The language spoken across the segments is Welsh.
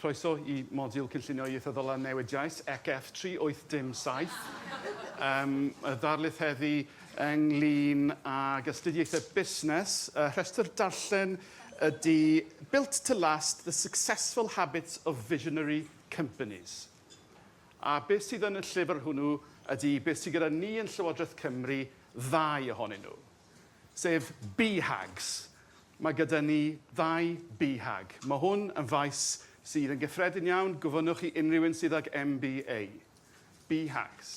croeso i modiwl cynllunio ieithyddol a newidiaeth, ECF 3807. Y ddarlith heddi ynglyn ag astudiaethau busnes. Rhestr darllen ydy Built to Last, the Successful Habits of Visionary Companies. A beth sydd yn y llyfr hwnnw ydy beth sydd gyda ni yn Llywodraeth Cymru ddau ohonyn nhw, sef BHAGs. Mae gyda ni ddau BHAG. Mae hwn yn faes sydd yn gyffredin iawn. Gofynnwch chi unrhyw un sydd ag MBA. BHAGs.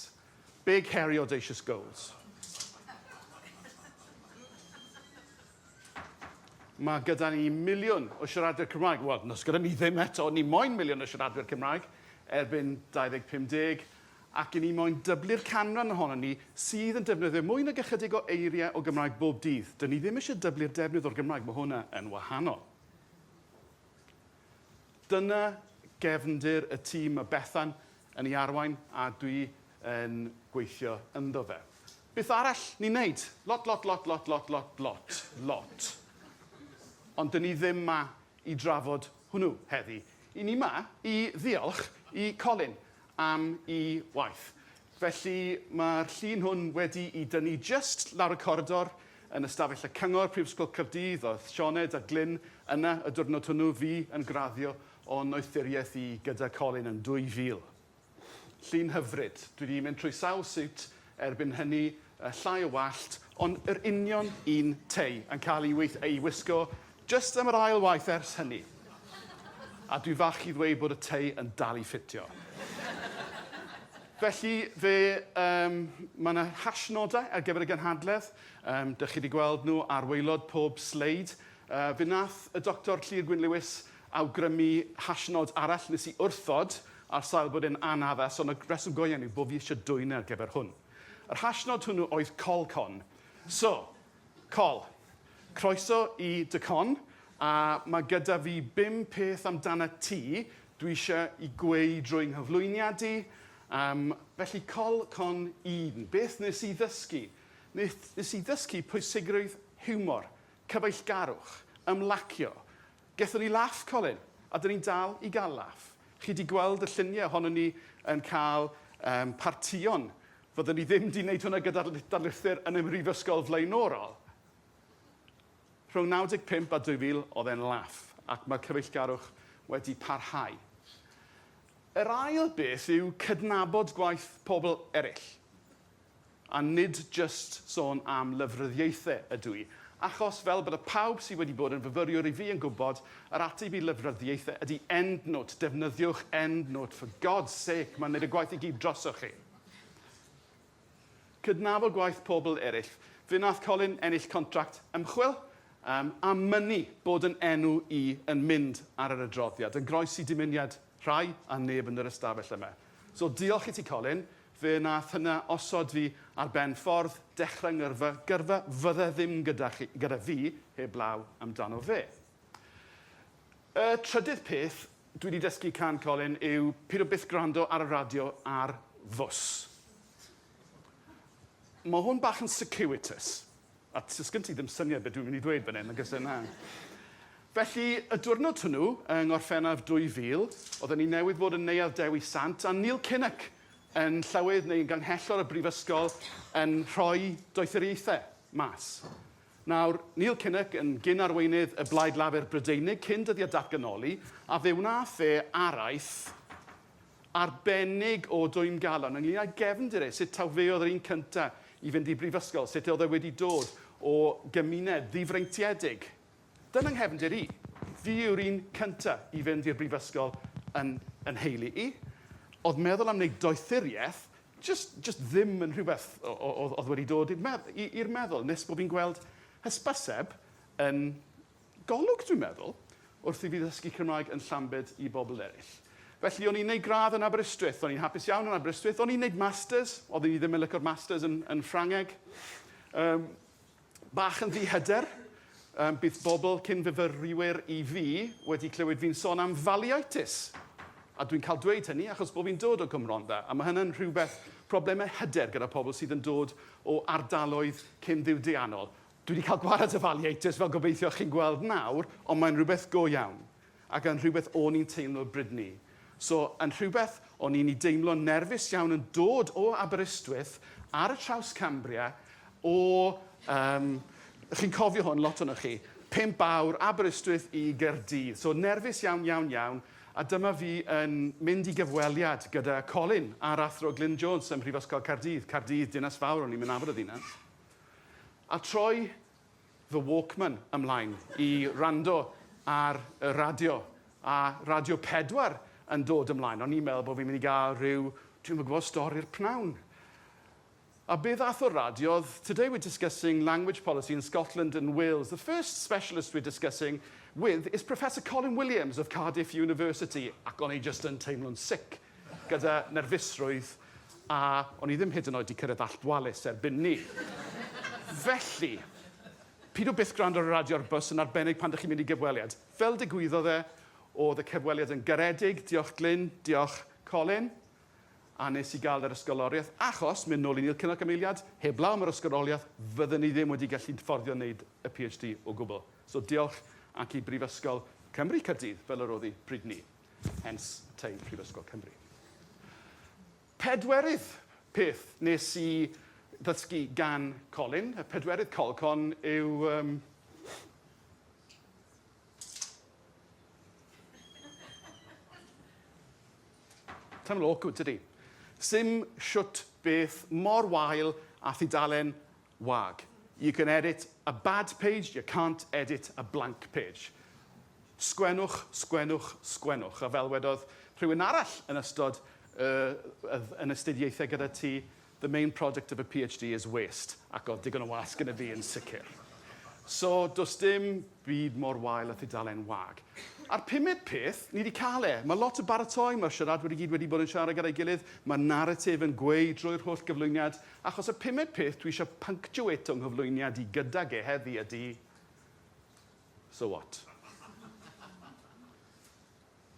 Big, Hairy, Audacious Goals. Mae gyda ni miliwn o siaradwyr Cymraeg. Wel, nos gyda ni ddim eto, ni moyn miliwn o siaradwyr Cymraeg erbyn 2050. Ac i ni moyn dyblu'r canran ohono ni sydd yn defnyddio mwy nag ychydig o eiriau o Gymraeg bob dydd. Dyn ni ddim eisiau dyblu'r defnydd o'r Gymraeg, mae hwnna yn wahanol. Dyna gefndir y tîm y Bethan yn ei arwain a dwi yn gweithio ynddo fe. Beth arall ni'n neud? Lot. Ond dyn ni ddim ma i drafod hwnnw heddi. I ni ma i ddiolch i Colin am ei waith. Felly mae'r llun hwn wedi i dynnu just lawr y corridor yn ystafell y Cyngor Prifysgol Caerdydd. Oedd Sioned a Glyn yna y diwrnod hwnnw, fi yn graddio o noethuriaeth i gyda Colin yn 2000. Llun hyfryd. Dwi wedi mynd trwy sawl siwt erbyn hynny, llai o wallt, ond yr union un tei yn cael ei wisgo just am yr ail waith ers hynny. A dwi fach i ddweud bod y tei yn dal i ffitio. Felly, mae yna hashnodau ar gyfer y gynhadledd. Dych chi wedi gweld nhw ar waelod pob sleid. Fe nath y Dr Llŷr Gwyn Lewis awgrymu hashnod arall nes i wrthod ar sail bod e'n anaddas, ond y reswm go iawn yw bod fi eisiau dwyno ar gyfer hwn. Yr hashnod hwnnw oedd Colcon. So, Col, croeso i dy con, a mae gyda fi 5 peth amdana ti dwi eisiau i gweud drwy'n nghyflwyniad i. Felly, Colcon 1. Beth nes i ddysgu? Nes i ddysgu pwysigrwydd hiwmor, cyfeillgarwch, ymlacio. Gethon ni laff, Colin, a dyn ni'n dal i gael laff. Chi wedi gweld y lluniau ohono ni yn cael partion. Fyddwn ni ddim wedi gwneud hwnna gyda'r darlithyr yn y Mhrifysgol flaenorol. Rhwng 95 a 2000 oedd e'n laff, ac mae'r cyfeillgarwch wedi parhau. Yr ail beth yw cydnabod gwaith pobl eraill. A nid just sôn am lyfryddiaethau ydw i. Achos fel bod y pawb sydd wedi bod yn fyfyriwr i fi yn gwybod, yr ateb i lyfryddiaethau ydy EndNote. Defnyddiwch EndNote. For God's sake, mae'n neud y gwaith i gyd drosoch chi. Cydnabod gwaith pobl eraill. Fe nath Colin ennill contract ymchwil a mynnu bod yn enw i yn mynd ar yr adroddiad. Yn groes i dymuniad rhai a neb yn yr ystafell yma. So diolch i ti, Colin. Fe nath hynna osod fi ar ben ffordd dechrau gyrfa fydde ddim gyda fi heblaw amdano fe. Y trydydd peth dwi wedi dysgu can Colin yw peidio byth gwrando ar y radio ar fws. Mae hwn bach yn circuitous. A sgyn ti ddim syniad beth dwi'n mynd i ddweud fan hyn, agos yna. Felly, y diwrnod hwnnw, yng Ngorffennaf 2000, oedden ni newydd fod yn neuadd Dewi Sant, a Neil Kinnock yn llywydd neu ganghellor y brifysgol yn rhoi doethuriaethau mas. Nawr, Neil Kinnock yn gyn-arweinydd y Blaid Lafur Brydeinig cyn dyddiau datganoli, a fe wnaeth araith arbennig o dwym galon ynglyn â gefndir sut taw fe oedd yr un cyntaf i fynd i brifysgol, sut oedd e wedi dod o gymuned ddifreintiedig. Dyna'n nghefndir i. Fi yw'r un cyntaf i fynd i'r brifysgol yn heili i. Oedd meddwl am wneud doethuriaeth, just ddim yn rhywbeth oedd wedi dod i'r meddwl. Nes bod fi'n gweld hysbyseb yn golwg, dwi'n meddwl, wrth i fi ddysgu Cymraeg yn Llambed i bobl eraill. Felly, o'n i'n gwneud gradd yn Aberystwyth. O'n i'n hapus iawn yn Aberystwyth. O'n i'n gwneud masters. Oedden ni ddim yn licio'r masters yn Ffrangeg. Bach yn ddihyder. Bydd bobl cyn fyfyrwyr i fi wedi clywed fi'n sôn am faliitis. A dwi'n cael dweud hynny achos bod fi'n dod o Gymronda. A mae hynny'n rhywbeth problemau hyder gyda pobl sydd yn dod o ardaloedd cyn ddiwydiannol. Dwi wedi cael gwared y faliitis fel gobeithio chi'n gweld nawr, ond mae'n rhywbeth go iawn. ac yn rhywbeth o'n i'n teimlo brydni. So, yn rhywbeth o'n i'n deimlo nerfus iawn yn dod o Aberystwyth ar y traws Cambria o, chi'n cofio hwn, lot o'n chi, 5 awr Aberystwyth i Gaerdydd. So, nerfus iawn, iawn, iawn. A dyma fi yn mynd i gyfweliad gyda Colin a'r athro Glyn Jones ym Mhrifysgol Caerdydd. Caerdydd, dinas fawr, o'n i'n mynd nabod y ddinas. A troi fy Walkman ymlaen i rando ar y radio. A Radio 4 yn dod ymlaen. O'n i'n meddwl bod fi'n mynd i gael rhyw, dwi'n gwybod, stori'r pnawn. A beth ath o'r radio? Today we're discussing language policy in Scotland and Wales. The first specialist we're discussing with is Professor Colin Williams of Cardiff University. Ac o'n i just yn teimlo'n sic gyda nerfusrwydd a o'n i ddim hyd yn oed i cyrraedd alltwalus erbyn ni. Felly, pidw byth gwrando ar y radio ar bws yn arbennig pan ydych chi'n mynd i gyfweliad. Fel digwyddodd oedd y cyfweliad yn garedig. Diolch Glyn, diolch Colin. A nes i gael yr ysgoloriaeth, achos, mynd nôl i ni'r cynnig ymweliad, heblaw am yr ysgoloriaeth, fyddwn ni ddim wedi gallu fforddio wneud y PhD o gwbl. So diolch ac i Brifysgol Cymru Caerdydd, fel yr oedd i pryd ni. Hence, teim Prifysgol Cymru. Pedwerydd peth nes i ddysgu gan Colin. Y pedwerydd colcon yw... Teimlo awkward, tydi? Sim siwt beth mor wael a thudalen wag. You can edit a bad page, you can't edit a blank page. Sgwennwch, sgwennwch, sgwennwch. A fel wedodd rhywun arall yn ystod yn astudiaethau gyda ti, the main project of a PhD is waste. Ac oedd digon o wasg yn y fi yn sicr. So, does dim byd mor wael a thudalen wag. A'r pumed peth, ni wedi cael e. Mae lot o baratoi, mae'r siarad wedi bod yn siarad gyda'i gilydd. Mae narratif yn gweud drwy'r holl gyflwyniad. Achos y pumed peth dwi eisiau punctuate o'n nghyflwyniad i gydag e heddi ydy... So what?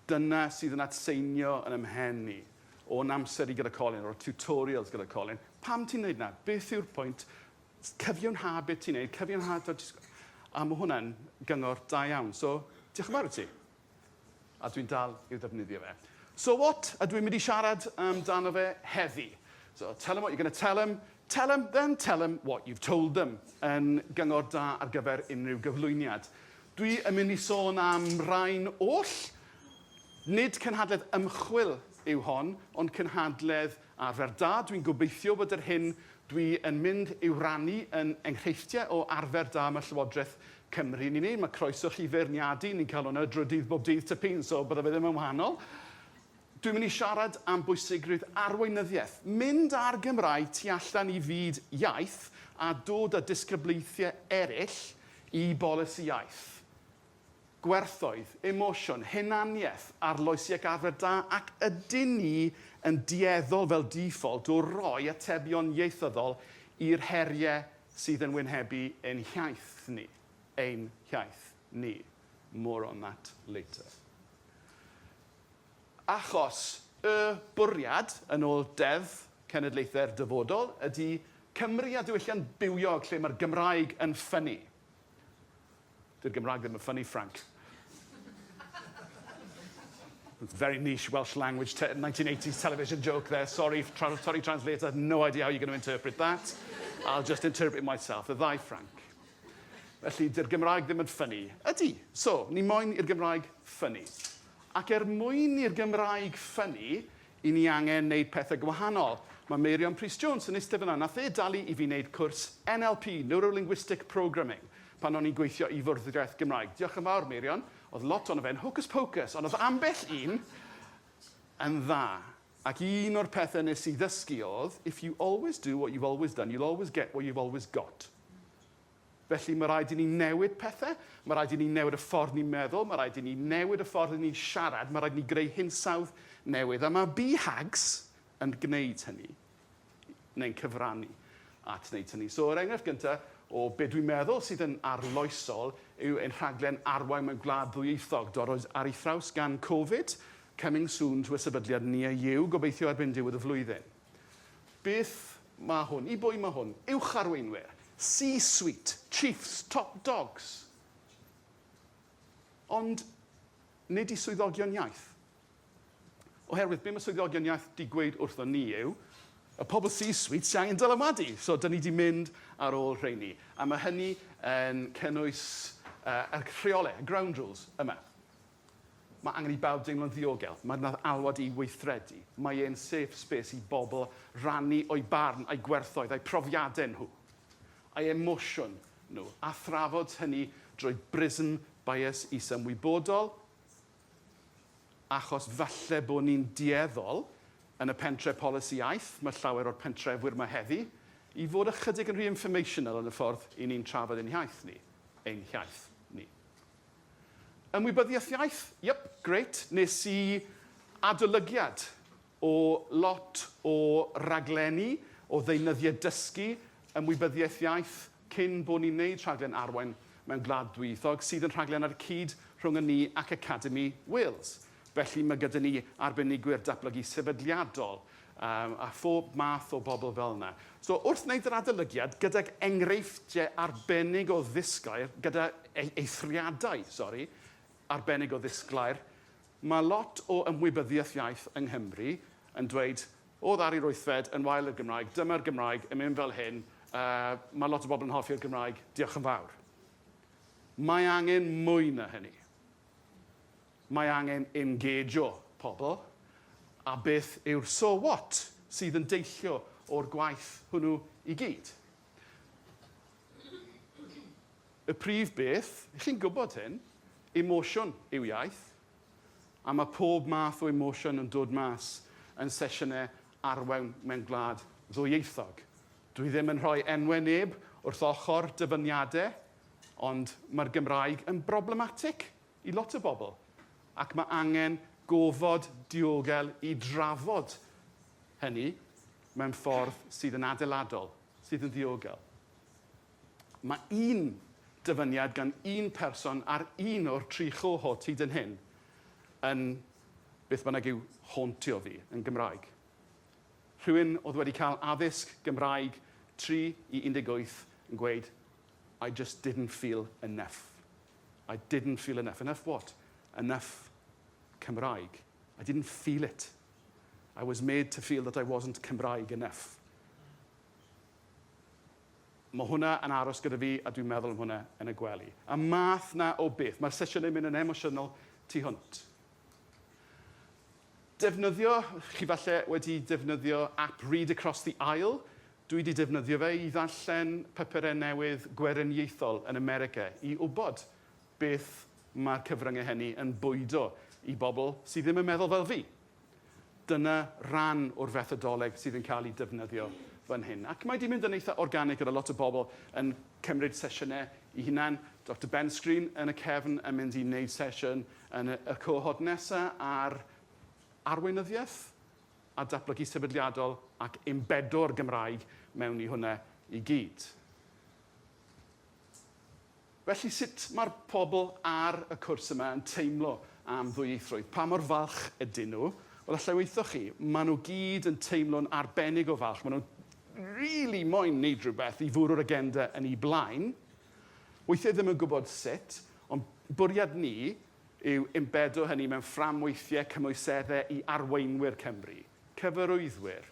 Dyna sydd yn atseinio yn ymhen ni o'n amser i gyda Colin, o'r tutorials gyda Colin. Pam ti'n neud na? Beth yw'r pwynt? Cyfiawnhau beth ti'n neud, cyfiawnhau... A mae hwnna'n gyngor da iawn. So, diolch yn fawr i ti. A dwi'n dal i'w ddefnyddio fe. So what? A dwi'n mynd i siarad amdano fe heddi. So tell them what you're going to tell them. Tell them, then tell them what you've told them. Yn gyngor da ar gyfer unrhyw gyflwyniad. Dwi yn mynd i sôn am rain oll. Nid cynhadledd ymchwil yw hon, ond cynhadledd arfer da. Dwi'n gobeithio bod yr hyn dwi yn mynd i'w rannu yn enghreifftiau o arfer da am y Llywodraeth Cymru ni ni. Mae croeso chi feirniadu, ni'n cael hwnna drydydd bob dydd tipyn, so bydde fe ddim yn wahanol. Dwi'n mynd i siarad am bwysigrwydd arweinyddiaeth. Mynd ar Gymraeg tu allan i fyd iaith a dod â disgyblaethiau eraill i bolisi iaith. Gwerthoedd, emosiwn, hunaniaeth, arloesiau arfer da, ac ydyn ni yn dueddol fel default o roi atebion ieithyddol i'r heriau sydd yn wynhebu ein hiaith ni. Ein hiaith ni. More on that later. Achos y bwriad yn ôl deddf cenedlaethau'r dyfodol ydy Cymru a diwylliant bywiog lle mae'r Gymraeg yn ffynnu. Dy'r Gymraeg ddim yn ffynnu, Frank. Very niche Welsh language 1980s television joke there. Sorry, translator. No idea how you're going to interpret that. I'll just interpret it myself. Y ddau Frank. Felly, dy'r Gymraeg ddim yn ffynnu. Ydy. So, ni moyn i'r Gymraeg ffynnu. Ac mwyn i'r Gymraeg ffynnu, i ni angen wneud pethau gwahanol. Mae Miriam Prys-Jones yn eistedd fyna. Nath e dalu i fi wneud cwrs NLP, Neuro-Linguistic Programming, pan o'n i'n gweithio i fwrddiaeth Gymraeg. Diolch yn fawr, Miriam. Oedd lot o'n fe'n hocus pocus, ond oedd ambell un yn dda. Ac un o'r pethau nes i ddysgu oedd, if you always do what you've always done, you'll always get what you've always got. Felly mae rhaid i ni newid pethau, mae rhaid i ni newid y ffordd ni'n meddwl, mae rhaid i ni newid y ffordd ni'n siarad, mae rhaid i ni greu hinsawdd newydd. A mae BHAGs yn gwneud hynny, neu'n cyfrannu at wneud hynny. So, yr enghraifft gyntaf o beth dwi'n meddwl sydd yn arloesol yw ein rhaglen arwain mewn gwlad ddwyieithog. Dorodd ar ei thraws gan Covid, coming soon to y sefydliad ni a yw, gobeithio erbyn diwedd y flwyddyn. Beth mae hwn? I bwy mae hwn? Uwch arweinwyr. C-suite, chiefs, top dogs. Ond nid i swyddogion iaith. Oherwydd, be mae swyddogion iaith di gweud wrtho ni yw, y pobl C-suite sy'n angen dylanwadu. So, dyn ni di mynd ar ôl rheini. A mae hynny yn cynnwys y rheolau, y ground rules yma. Mae angen i bawb deimlo'n ddiogel. Mae yna alwad i weithredu. Mae e'n safe space i bobl rannu o'i barn, a'i gwerthoedd, a'i profiadau nhw, a'i emosiwn nhw, a thrafod hynny drwy brism bias is-ymwybodol, achos falle bod ni'n dieddol yn y pentre polisi iaith, mae llawer o'r pentrefwyr mae heddi, i fod ychydig yn rhy informational yn y ffordd i ni'n trafod ein iaith ni. Ymwybyddiaeth iaith, greit, nes i adolygiad o lot o raglenni, o ddeunyddiau dysgu, ymwybyddiaeth iaith, cyn bod ni'n neud rhaglen arwain mewn Gwlad Dwyieithog, sydd yn rhaglen ar y cyd rhwng ni ac Academi Wales. Felly mae gyda ni arbenigwyr datblygu sefydliadol a phob math o bobl fel yna. So wrth wneud yr adolygiad, gyda'r enghreifftiau arbennig o ddisglair, gyda eithriadau, arbennig o ddisglair, mae lot o ymwybyddiaeth iaith yng Nghymru yn dweud, o ddari Rwythfed yn wael y Gymraeg, dyma'r Gymraeg yn mynd fel hyn, mae lot o bobl yn hoffi'r Gymraeg, diolch yn fawr. Mae angen mwy na hynny. Mae angen engageo pobl, a beth yw'r so what sydd yn deillio o'r gwaith hwnnw i gyd. Y prif beth, chi'n gwybod hyn, emosiwn yw iaith, a mae pob math o emosiwn yn dod mas yn sesiynau arwain mewn gwlad ddwyieithog. Dwi ddim yn rhoi enwau neb wrth ochr dyfyniadau, ond mae'r Gymraeg yn problematic i lot o bobl. Ac mae angen gofod diogel i drafod hynny mewn ffordd sydd yn adeiladol, sydd yn ddiogel. Mae un dyfyniad gan un person ar un o'r tri chohort hyd yn hyn yn beth bynnag yw hauntio fi yn Gymraeg. Rhywun oedd wedi cael addysg Gymraeg 3 i 18 yn gweud, I just didn't feel enough. I didn't feel enough. Enough what? Enough Cymraeg. I didn't feel it. I was made to feel that I wasn't Cymraeg enough. Mae hwnna yn aros gyda fi, a dwi'n meddwl hwnna yn y gwely. A math na o beth. Mae'r sesiynau mynd yn emosiynol tu hwnt. Defnyddio, chi falle wedi defnyddio app Read Across the Aisle. Dwi wedi defnyddio fe i ddarllen papurau newydd gweriniaethol yn America i wybod beth mae'r cyfryngau hynny yn bwydo i bobl sydd ddim yn meddwl fel fi. Dyna ran o'r fethodoleg sydd yn cael ei defnyddio fan hyn. Ac mae wedi mynd yn eitha organig gyda lot o bobl yn cymryd sesiynau i hunan. Dr Ben Screen yn y cefn yn mynd i wneud sesiwn yn y cohort nesaf ar arweinyddiaeth a datblygu sefydliadol ac embedo'r Gymraeg mewn i hwnna i gyd. Felly sut mae'r pobl ar y cwrs yma yn teimlo am ddwyieithrwydd? Pa mor falch ydyn nhw? Wel, allai weithio chi, maen nhw gyd yn teimlo'n arbennig o falch. Maen nhw'n really moyn wneud rhywbeth i fwrw'r agenda yn ei blaen. Weithiau ddim yn gwybod sut, ond bwriad ni yw embedo hynny mewn fframweithiau cymwyseddau i arweinwyr Cymru, cyfarwyddwyr,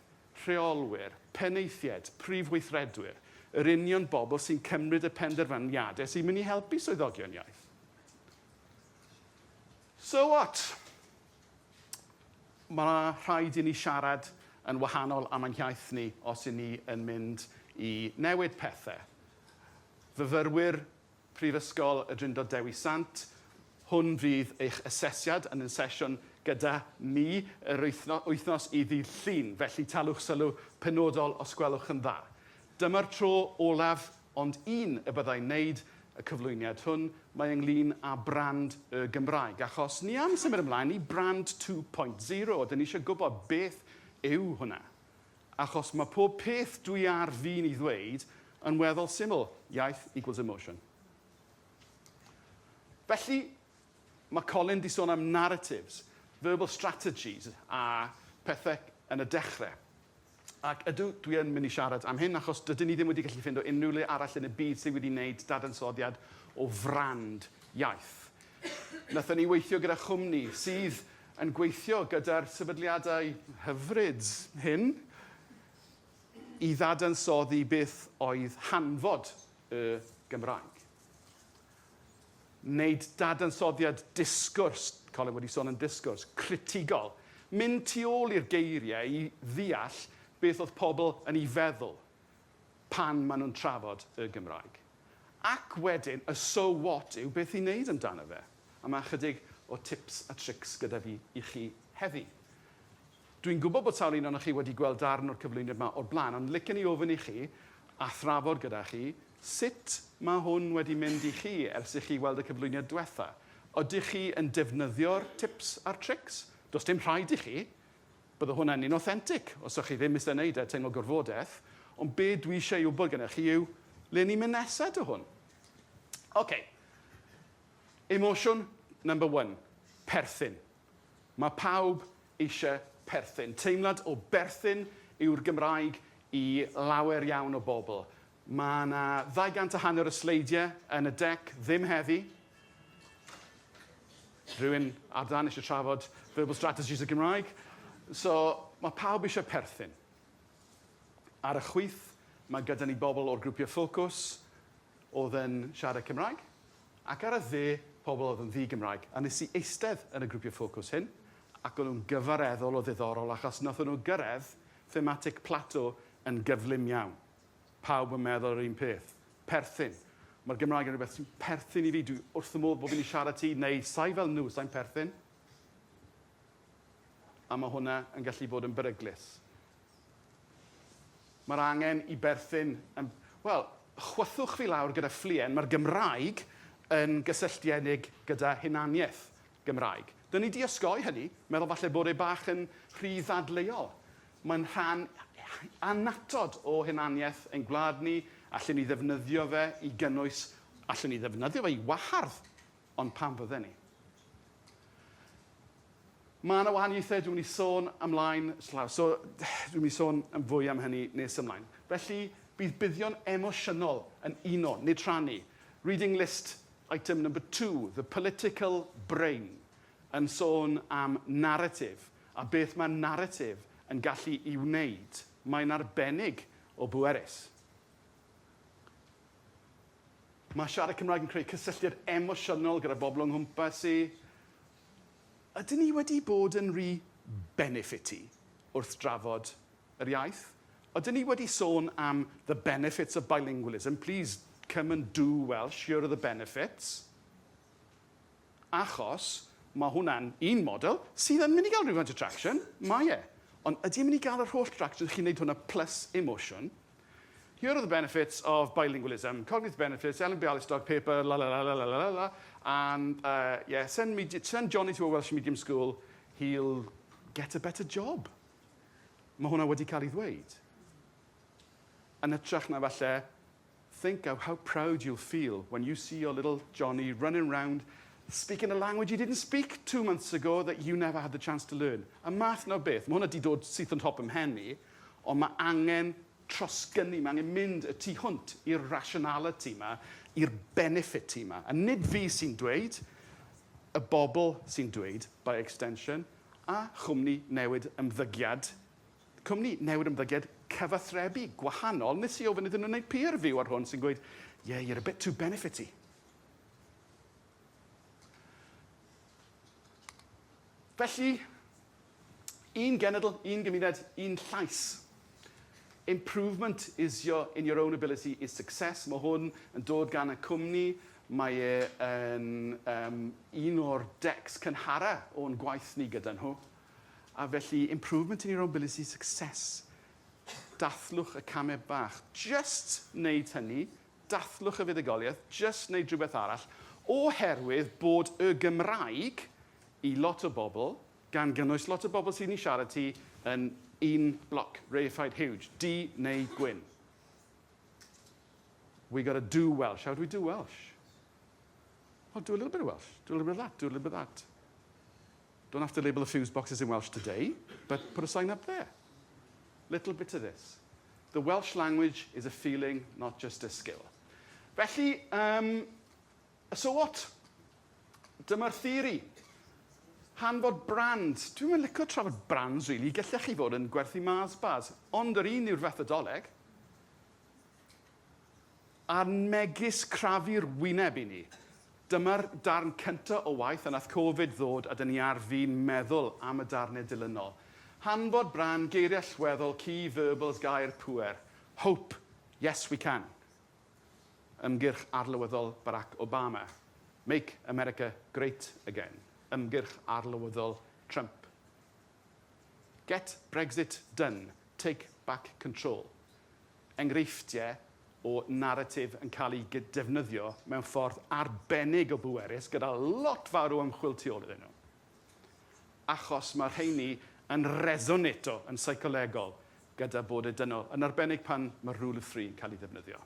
rheolwyr, penaethiaid, prif weithredwyr, yr union bobl sy'n cymryd y penderfyniadau sy'n mynd i helpu swyddogion iaith. So what? Mae rhaid i ni siarad yn wahanol am ein iaith ni os y'n ni yn mynd i newid pethau. Fyfyrwyr Prifysgol y Drindod Dewi Sant, hwn fydd eich asesiad yn y sesiwn gyda ni yr wythnos i ddydd Llun, felly talwch sylw penodol os gwelwch yn dda. Dyma'r tro olaf, ond un y byddai'n wneud y cyflwyniad hwn, mae ynglyn â brand y Gymraeg. Achos ni am symud ymlaen i brand 2.0, dyn ni eisiau gwybod beth yw hwnna. Achos mae pob peth dwi ar fi'n i ddweud yn weddol syml, iaith equals emotion. Felly, mae Colin di sôn am narratives, verbal strategies a pethau yn y dechrau. Ac ydw, dwi yn mynd i siarad am hyn, achos dydyn ni ddim wedi gallu ffindo unrhyw le arall yn y byd sydd wedi wneud dadansoddiad o frand iaith. Nathon ni weithio gyda chwmni sydd yn gweithio gyda'r sefydliadau hyfryd hyn i ddadansoddi beth oedd hanfod y Gymraeg. Wneud dadansoddiad disgwrs, Colin wedi sôn yn disgwrs, critigol, mynd tu ôl i'r geiriau i ddeall beth oedd pobl yn ei feddwl pan maen nhw'n trafod y Gymraeg. Ac wedyn, y so what yw beth i wneud amdano fe. A mae chydig o tips a trics gyda fi i chi heddi. Dwi'n gwybod bod sawl un o'n chi wedi gweld darn o'r cyflwyniad yma o'r blaen, ond licen i ofyn i chi a thrafod gyda chi sut mae hwn wedi mynd i chi ers i chi weld y cyflwyniad diwetha. Ydych chi yn defnyddio'r tips a'r trics? Does dim rhaid i chi. Bydde hwnna'n un authentic, os ydych chi ddim eisiau gwneud e, teimlo gorfodaeth. Ond be dwi eisiau i wybod gyda chi yw le ni'n mynd nesaf dy hwn. OK. Emotion number 1. Perthyn. Mae pawb eisiau perthyn. Teimlad o berthyn yw'r Gymraeg i lawer iawn o bobl. Mae yna 250 o sleidiau yn y dec ddim heddi. Rhywun ar dan eisiau trafod verbal strategies y Gymraeg. So, mae pawb eisiau perthyn. Ar y chwith, mae gyda ni bobl o'r grwpiau ffocws oedd yn siarad Cymraeg, ac ar y dde, pobl oedd yn ddi-Gymraeg. A nes i eistedd yn y grwpiau ffocws hyn, ac o'n nhw'n gyfareddol o ddiddorol, achos nath nhw gyrraedd thematic plateau yn gyflym iawn. Pawb yn meddwl yr un peth. Perthyn. Mae'r Gymraeg yn rhywbeth sy'n perthyn i fi. Dwi wrth y modd bod fi'n siarad ti, neu sai fel nhw, sai'n perthyn. A mae hwnna yn gallu bod yn beryglus. Mae'r angen i berthyn. Wel, chwythwch fi lawr gyda fflien, mae'r Gymraeg yn gysylltiedig gyda hunaniaeth Gymraeg. Dyn ni di osgoi hynny, meddwl falle bod ei bach yn rhy ddadleuol. Mae'n rhan anatod o hunaniaeth ein gwlad ni, allan ni ddefnyddio fe i gynnwys, allan ni ddefnyddio fe i wahardd, ond pam fydden ni. Mae yna wahaniaethau dwi'n mynd i sôn ymlaen, so dwi'n mynd i sôn yn fwy am hynny nes ymlaen. Felly, bydd buddion emosiynol yn uno, nid rhannu. Reading list item number 2, the political brain, yn sôn am narratif, a beth mae narratif yn gallu i wneud. Mae'n arbennig o bwerus. Mae siarad Cymraeg yn creu cysylltiad emosiynol gyda bobl yng nghwmpas i. Ydyn ni wedi bod yn rhy benefity wrth drafod yr iaith? Ydyn ni wedi sôn am the benefits of bilingualism? Please come and do Welsh, here are the benefits. Achos mae hwnna'n un model sydd yn mynd i gael rhywfaint o traction. Mae e. Ond ydy yn mynd i gael yr holl traction chi'n neud hwnna plus emotion? Here are the benefits of bilingualism. Cognitive benefits, Ellen Bialystok paper, la la la la la la la. And yeah, send Johnny to a Welsh medium school, he'll get a better job. Mae hwnna wedi cael ei ddweud. Yn ytrach na falle, think of how proud you'll feel when you see your little Johnny running around speaking a language you didn't speak 2 months ago that you never had the chance to learn. A math na beth. Mae hwnna di dod syth yn top ym mhen ni, ond mae angen trosgynnu, mae angen mynd y tu hwnt i'r rationality yma, i'r benefit yma. A nid fi sy'n dweud, y bobl sy'n dweud, by extension, a chwmni newid ymddygiad. Cwmni newid ymddygiad cyfathrebu, gwahanol. Nes i ofyn iddyn nhw'n gwneud peer review ar hwn sy'n gweud, yeah, you're a bit too benefity. Felly, un genedl, un gymuned, un llais. Improvement is in your own ability is success. Mae hwn yn dod gan y cwmni. Mae yn un o'r decs cynhara o'n gwaith ni gyda nhw. A felly, improvement in your own ability is success. Dathlwch y camau bach. Just wneud hynny, dathlwch y fuddugoliaeth, just wneud rhywbeth arall, oherwydd bod y Gymraeg i lot o bobl, gan gynnwys lot o bobl sy'n ei siarad ti yn un bloc, reified huge, D neu gwyn. We got to do Welsh. How do we do Welsh? Well, do a little bit of Welsh, do a little bit of that, do a little bit of that. Don't have to label the fuse boxes in Welsh today, but put a sign up there. Little bit of this. The Welsh language is a feeling, not just a skill. Felly, so what? Dyma'r theori. Hanfod brand. Dwi'n mynd licio trafod brands, really. Gallech chi fod yn gwerthu Mars bars. Ond yr un yw'r fethodoleg. A'r megis crafu'r wyneb i ni. Dyma'r darn cyntaf o waith, a nath Covid ddod, a dyn ni ar fi'n meddwl am y darnau dilynol. Hanfod brand, geiriau allweddol, key verbals, gair pŵer. Hope, yes we can. Ymgyrch arlywyddol Barack Obama. Make America great again. Ymgyrch arlywyddol Trump. Get Brexit done. Take back control. Enghreifftiau o narratif yn cael ei defnyddio mewn ffordd arbennig o bwerus gyda lot fawr o ymchwil tu ôl iddyn nhw. Achos mae rheini yn resonato yn seicolegol gyda bod y dynol, yn arbennig pan mae rule of three yn cael ei ddefnyddio.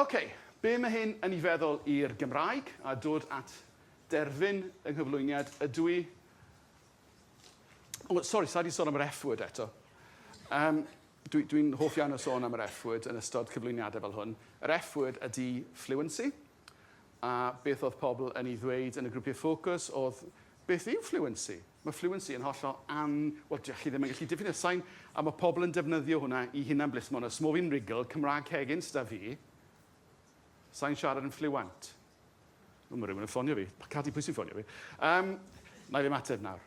OK, be mae hyn yn ei feddwl i'r Gymraeg a dod at derfyn yng nghyflwyniad ydw i... Sori, sa di sôn am yr F-word eto. Dwi'n hoff iawn o sôn am yr F-word yn ystod cyflwyniadau fel hwn. Yr F-word ydy fluency. A beth oedd pobl yn ei ddweud yn y grwpiau ffocws oedd beth yw fluency? Mae fluency yn hollol wel, chi ddim yn gallu diffinio sain, a mae pobl yn defnyddio hwnna i hunan blismon. Os mo fi'n rigl, Cymraeg Hegins da fi, sain siarad yn fluent. Mae rhywun yn ffonio fi. Cadi, pwy sy'n ffonio fi? Na i ddim ateb nawr.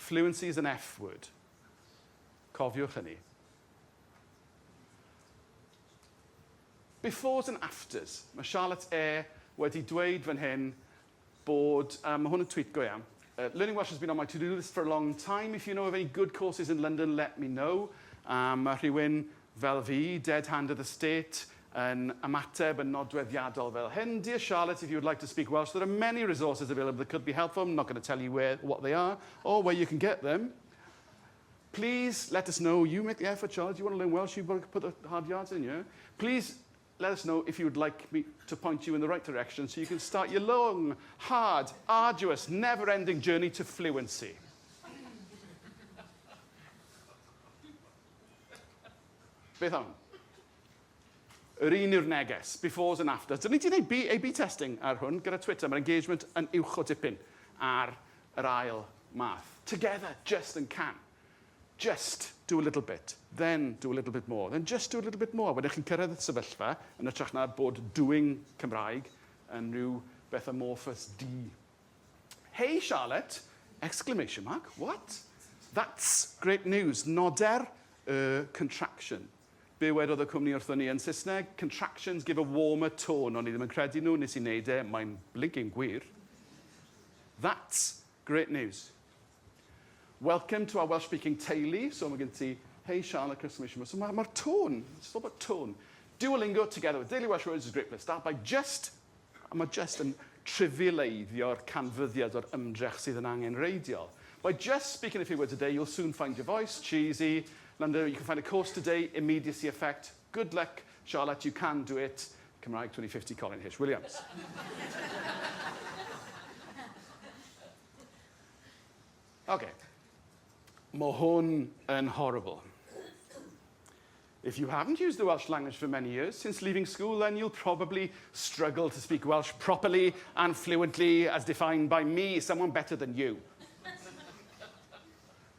Fluency is an F-word. Cofiwch hynny. Befores and afters. Mae Charlotte Eyre wedi dweud fan hyn bod, mae hwn yn tweet go iawn. Learning Welsh has been on my to-do list for a long time. If you know of any good courses in London, let me know. Mae rhywun fel fi, dead hand of the state, yn ymateb yn nodweddiadol fel hyn. Dear Charlotte, if you would like to speak Welsh, there are many resources available that could be helpful. I'm not going to tell you what they are or where you can get them. Please let us know. You make the effort, Charlotte. You want to learn Welsh, you've got to put the hard yards in, yeah? Please let us know if you would like me to point you in the right direction so you can start your long, hard, arduous, never-ending journey to fluency. Beth am? Yr un yw'r neges, befores and afters. Dyn ni wedi gwneud A-B testing ar hwn gyda Twitter. Mae'r engagement yn uwch o dipyn ar yr ail math. Together, just and can. Just do a little bit, then do a little bit more, then just do a little bit more. Wedyn chi'n cyrraedd y sefyllfa yn ytrach na bod doing Cymraeg yn rhyw beth amorphous D. Hey, Charlotte! Exclamation mark. What? That's great news. Noder contraction. Be wedodd y cwmni wrthon ni yn Saesneg? Contractions give a warmer tone. O'n i ddim yn credu nhw, nes i wneud e. Mae'n blinking gwir. That's great news. Welcome to our Welsh-speaking teulu. So mae gen ti, hey, Charlotte, exclamation mark. So mae'r tone, it's all about tone. Duolingo together with Daily Welsh Words is a great place. Start by just, a mae just yn trivialeiddio'r canfyddiad o'r ymdrech sydd yn angenreidiol. By just speaking a few words a day, you'll soon find your voice, cheesy. London, you can find a course today, immediacy effect. Good luck, Charlotte, you can do it. Cymraeg 2050, Colin Hish Williams. OK. Mae hwn yn horrible. If you haven't used the Welsh language for many years, since leaving school, then you'll probably struggle to speak Welsh properly and fluently as defined by me, someone better than you.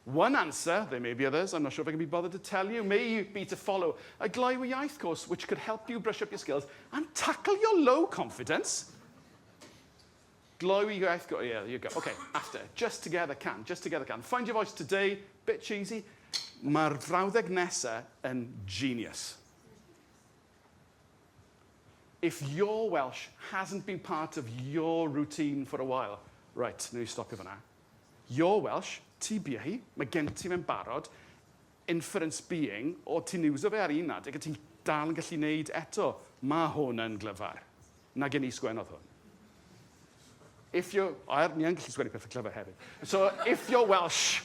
One answer, there may be others, I'm not sure if I can be bothered to tell you, may be to follow a Glywi Iaith course which could help you brush up your skills and tackle your low confidence. Glywi Iaith course, yeah, there you go. OK, after. Just together can, just together can. Find your voice today, bit cheesy. Mae'r frawddeg nesa yn genius. If your Welsh hasn't been part of your routine for a while, right, now you stop fyna. Your Welsh, TBA, mae gen ti mewn barod, inference being, o ti'n niwso fe ar un adeg, a ti'n dal yn gallu neud eto. Mae hwn yn glyfar. Na gen I sgwennodd hwn. If you're... Ni yn gallu sgwennu pethau clyfar hefyd. So, if your Welsh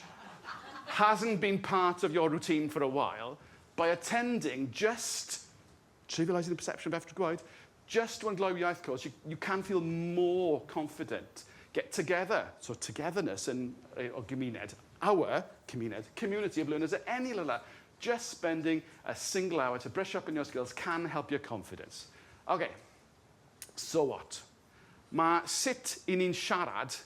hasn't been part of your routine for a while, by attending just, trivialising the perception of Eftra Gwaed, just one Glywi Iaith course, you can feel more confident. Get together, so togetherness and or gymuned, our gymuned, community of learners at any level. Just spending a single hour to brush up on your skills can help your confidence. OK, so what? Mae sut i ni'n siarad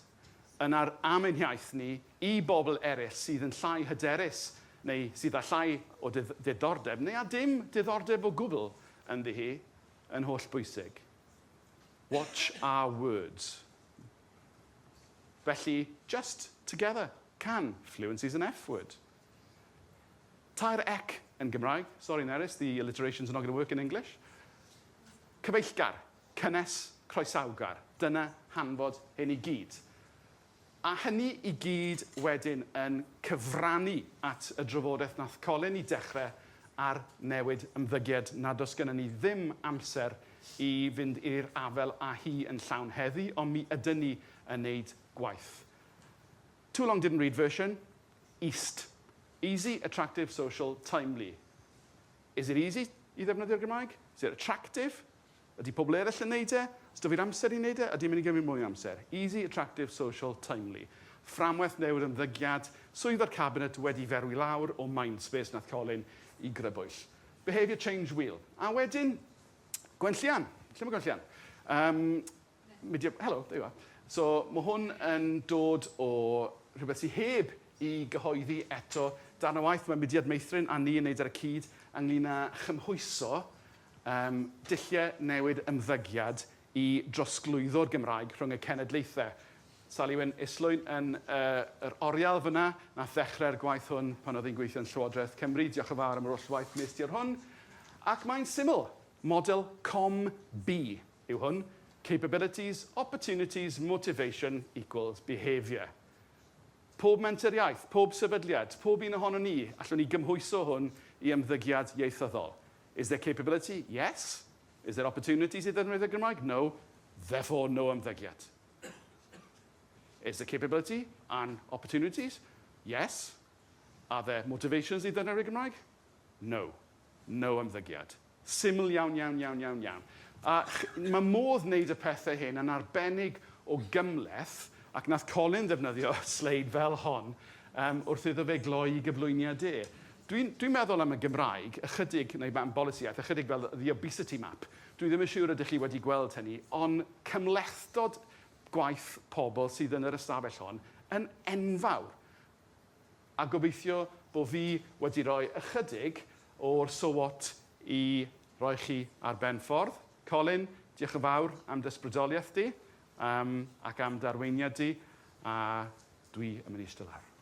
yn ar ameniaeth ni i bobl eraill sydd yn llai hyderus neu sydd â llai o diddordeb, neu a dim diddordeb o gwbl ynddi hi, yn holl bwysig. Watch our words. Felly, just together, can. Fluency is an F word. Tair ec yn Gymraeg. Sorry, Nerys, the alliterations are not going to work in English. Cyfeillgar, cynnes, croesawgar. Dyna hanfod hyn i gyd. A hynny i gyd wedyn yn cyfrannu at y drafodaeth nath Colin i dechrau ar newid ymddygiad nad oes gennym ni ddim amser i fynd i'r afel a hi yn llawn heddi, ond mi ydyn ni yn neud gwaith. Too long didn't read version. East. Easy, attractive, social, timely. Is it easy i ddefnyddio'r Gymraeg? Is it attractive? Ydy pobl eraill yn neud e? Os dy fi'r amser i wneud e, ydy mynd i gymryd mwy o amser. Easy, attractive, social, timely. Fframwaith newid ymddygiad, swydd o'r cabinet wedi ferwi lawr o mindspace nath Colin i grybwyll. Behaviour change wheel. A wedyn, Gwenllian. Lle mae Gwenllian? Helo, there you are. So, mae hwn yn dod o rhywbeth sydd heb i gyhoeddi eto dan y waith mae Mudiad Meithrin a ni yn neud ar y cyd ynglyn â chymhwyso dulliau newid ymddygiad i drosglwyddo'r Gymraeg rhwng y cenedlaethau. Sali Wyn Islwyn yn yr oriel fyna, nath ddechrau'r gwaith hwn pan oedd hi'n gweithio yn Llywodraeth Cymru. Diolch yn fawr am yr oll waith nes ti ar hwn. Ac mae'n syml. Model COM-B yw hwn. Capabilities, opportunities, motivation equals behaviour. Pob mentoriaeth, pob sefydliad, pob un ohono ni, allwn ni gymhwyso hwn i ymddygiad ieithyddol. Is there capability? Yes. Is there opportunities i ddefnyddio'r Gymraeg? No. Therefore, no ymddygiad. Is there capability and opportunities? Yes. Are there motivations i ddefnyddio'r Gymraeg? No. No ymddygiad. Syml iawn, iawn, iawn, iawn, iawn. A mae modd wneud y pethau hyn yn arbennig o gymleth, ac nath Colin ddefnyddio sleid fel hon wrth iddo fe gloi i gyflwyniad e. Dwi'n meddwl am y Gymraeg, ychydig, neu am bolisiaeth, ychydig fel the obesity map. Dwi ddim yn siŵr ydych chi wedi gweld hynny, ond cymlethdod gwaith pobl sydd yn yr ystafell hon yn enfawr. A gobeithio bod fi wedi rhoi ychydig o'r sywot i roi chi ar ben ffordd. Colin, diolch yn fawr am dysbrydoliaeth di ac am darweiniad di, a dwi yn mynd i eistedd lawr.